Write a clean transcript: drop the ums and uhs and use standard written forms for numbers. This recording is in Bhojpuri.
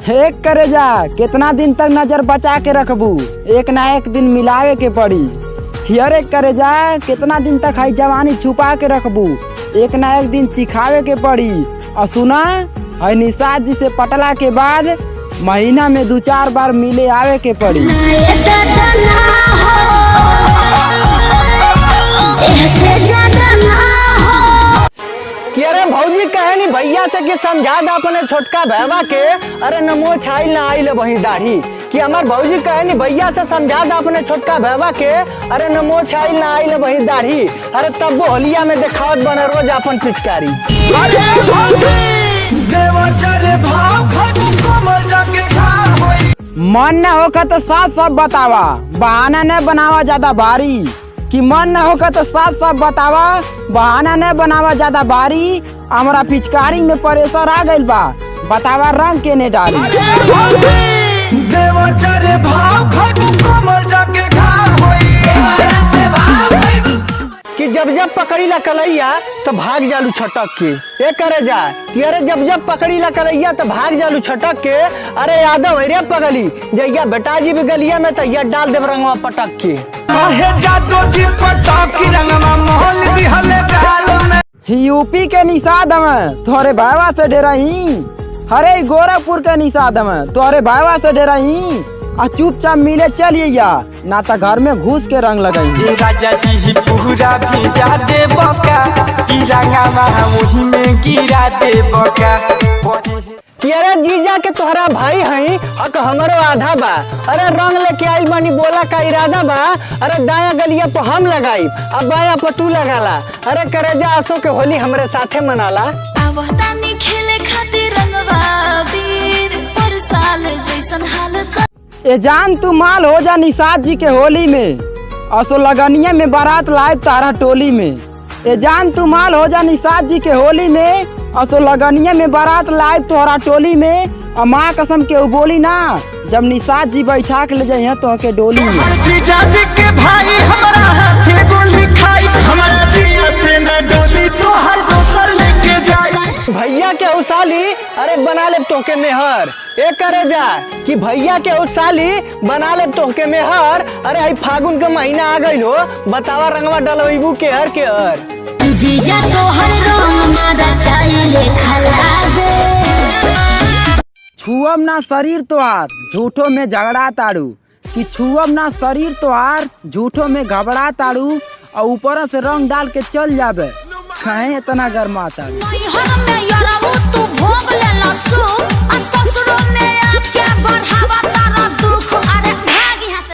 एक करे जा कितना दिन तक नजर बचा के रखबू, एक ना एक दिन मिलावे के पड़ी। हियर एक करे जा कितना दिन तक हई जवानी छुपा के रखबू, एक ना एक दिन चिखावे के पड़ी। और सुना हई निषाद जी से पटला के बाद महीना में 2-4 बार मिले आवे के पड़ी। कि अरे भौजी कहे नी भैया से कि समझा दा अपने छोटका भैया के, अरे नमो छाइल ना आइल वही दाढ़ी। कि हमार भौजी कहे नी भैया से समझा दा अपने छोटका भैया के, अरे नमो छाइल ना आइल वही दाढ़ी। अरे तब वो होलिया में देखावत बने रोज अपन पिचकारी। मन न होकर तो साफ साफ बतावा, बहाना न बनावा ज्यादा भारी। कि मन न होकर तो साफ साफ बतावा, बहाना न बनावा ज्यादा भारी। हमारा पिचकारी में प्रेशर आ गइल बा, बतावा रंग के ने डाली। कि जब जब पकड़ी ला कलैया तो भाग जालू छटक के। ये करे जा कि अरे जब जब पकड़ी ला कलैया तो भाग जालू छटक के। अरे यादव अरे पगली जैया बेटा जी भी गलिया में तैया डाल देव रंगवा पटक के। यूपी के निषाद में तोहरे भाईवा से डेराही, हरे गोरखपुर के निषाद में तोहरे भाईवा से डेराही। आ चुपचाप मिले चलिए ना तो घर में घुस के रंग लगाई। राजा जी पूरा भिजा दे बका कि रंगवा वही में गिरा दे बका। कि अरे जीजा के तोहरा भाई हई हक हमरो आधा बा। अरे रंग लेके आइल बानी बोला का इरादा बा। अरे दाया गलिया पर हम लगाई अब बाया पर तू लगाला। अरे करे जा आसो के होली हमरे साथे मनाला। आवतानी खेले खातिर रंगवा वीर पर साल जैसन हाल। ए जान तू माल हो जा निषाद जी के होली में, असो लगनिया में बारात लाइव तारा टोली में। ए जान तू माल हो जा निषाद जी के होली में, असो लगनिया में बारात लाइव तोहरा टोली में। और माँ कसम के बोली ना जब निषाद जी बैठा के ले जाए तो के डोली में। भैया के उसाली अरे बना ले तोहके मेहर। ए करे जा कि भैया के उसाली बना ले तोहके मेहर। अरे आई फागुन का महीना आ गइल हो, बतावा रंगवा डलवैबू के हर के हर। जीजा तोहर रंग मारा चाहिले खला दे। छुअम ना शरीर तोहार झूठो में झगड़ा ताड़ू, कि छुअम ना शरीर तोहार झूठो में घबरा ताड़ू। और ऊपर से रंग डाल के चल जाबे, कहे इतना गर्मा ताड़ू।